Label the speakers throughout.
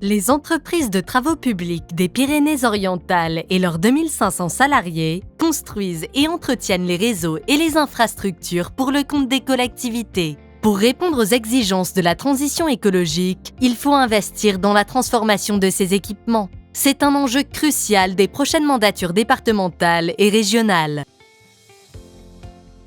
Speaker 1: Les entreprises de travaux publics des Pyrénées-Orientales et leurs 2500 salariés construisent et entretiennent les réseaux et les infrastructures pour le compte des collectivités. Pour répondre aux exigences de la transition écologique, il faut investir dans la transformation de ces équipements. C'est un enjeu crucial des prochaines mandatures départementales et régionales.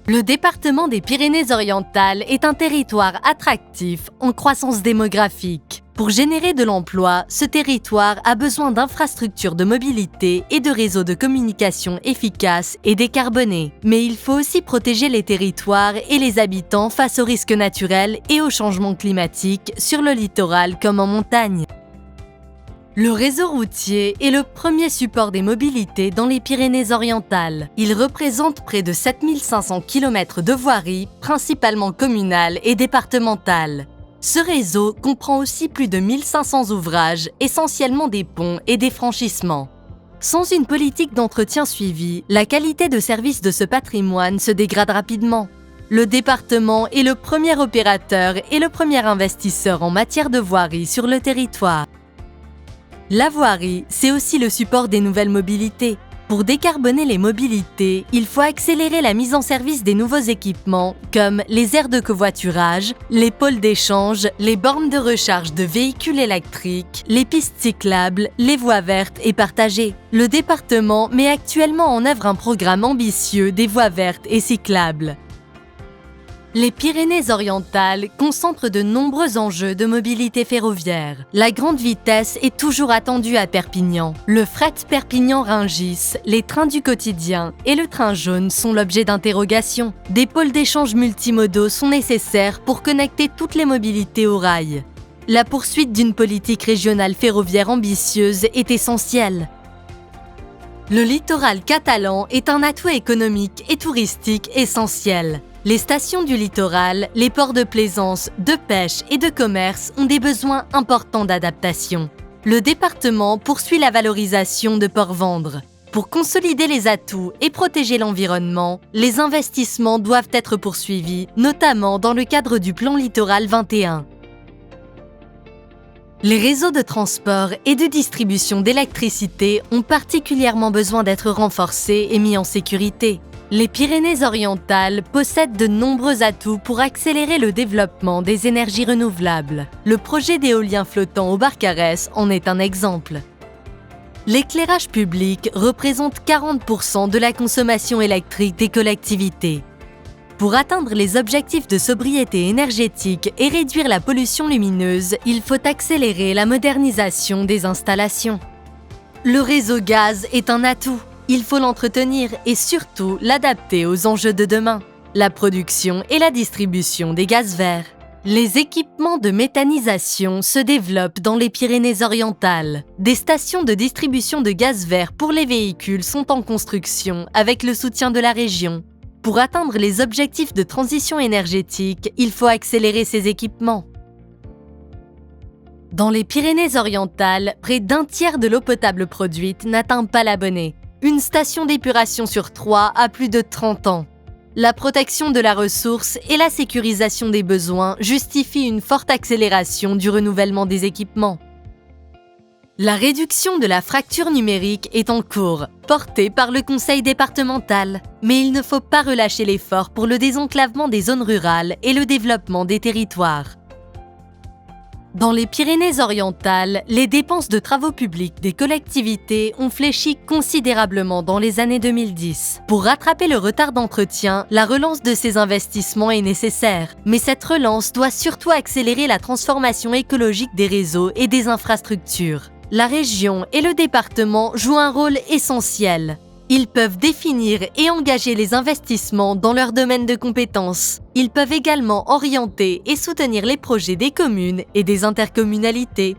Speaker 1: Le département des Pyrénées-Orientales est un territoire attractif en croissance démographique. Pour générer de l'emploi, ce territoire a besoin d'infrastructures de mobilité et de réseaux de communication efficaces et décarbonés. Mais il faut aussi protéger les territoires et les habitants face aux risques naturels et aux changements climatiques sur le littoral comme en montagne. Le réseau routier est le premier support des mobilités dans les Pyrénées-Orientales. Il représente près de 7500 km de voiries, principalement communales et départementales. Ce réseau comprend aussi plus de 1500 ouvrages, essentiellement des ponts et des franchissements. Sans une politique d'entretien suivie, la qualité de service de ce patrimoine se dégrade rapidement. Le département est le premier opérateur et le premier investisseur en matière de voirie sur le territoire. La voirie, c'est aussi le support des nouvelles mobilités. Pour décarboner les mobilités, il faut accélérer la mise en service des nouveaux équipements comme les aires de covoiturage, les pôles d'échange, les bornes de recharge de véhicules électriques, les pistes cyclables, les voies vertes et partagées. Le département met actuellement en œuvre un programme ambitieux des voies vertes et cyclables. Les Pyrénées-Orientales concentrent de nombreux enjeux de mobilité ferroviaire. La grande vitesse est toujours attendue à Perpignan. Le fret Perpignan-Rungis, les trains du quotidien et le train jaune sont l'objet d'interrogations. Des pôles d'échange multimodaux sont nécessaires pour connecter toutes les mobilités au rail. La poursuite d'une politique régionale ferroviaire ambitieuse est essentielle. Le littoral catalan est un atout économique et touristique essentiel. Les stations du littoral, les ports de plaisance, de pêche et de commerce ont des besoins importants d'adaptation. Le département poursuit la valorisation de Port-Vendre. Pour consolider les atouts et protéger l'environnement, les investissements doivent être poursuivis, notamment dans le cadre du plan Littoral 21. Les réseaux de transport et de distribution d'électricité ont particulièrement besoin d'être renforcés et mis en sécurité. Les Pyrénées-Orientales possèdent de nombreux atouts pour accélérer le développement des énergies renouvelables. Le projet d'éolien flottant au Barcarès en est un exemple. L'éclairage public représente 40% de la consommation électrique des collectivités. Pour atteindre les objectifs de sobriété énergétique et réduire la pollution lumineuse, il faut accélérer la modernisation des installations. Le réseau gaz est un atout. Il faut l'entretenir et surtout l'adapter aux enjeux de demain, la production et la distribution des gaz verts. Les équipements de méthanisation se développent dans les Pyrénées-Orientales. Des stations de distribution de gaz vert pour les véhicules sont en construction avec le soutien de la région. Pour atteindre les objectifs de transition énergétique, il faut accélérer ces équipements. Dans les Pyrénées-Orientales, près d'un tiers de l'eau potable produite n'atteint pas l'abonné. Une station d'épuration sur 3 a plus de 30 ans. La protection de la ressource et la sécurisation des besoins justifient une forte accélération du renouvellement des équipements. La réduction de la fracture numérique est en cours, portée par le conseil départemental. Mais il ne faut pas relâcher l'effort pour le désenclavement des zones rurales et le développement des territoires. Dans les Pyrénées-Orientales, les dépenses de travaux publics des collectivités ont fléchi considérablement dans les années 2010. Pour rattraper le retard d'entretien, la relance de ces investissements est nécessaire. Mais cette relance doit surtout accélérer la transformation écologique des réseaux et des infrastructures. La région et le département jouent un rôle essentiel. Ils peuvent définir et engager les investissements dans leur domaine de compétences. Ils peuvent également orienter et soutenir les projets des communes et des intercommunalités.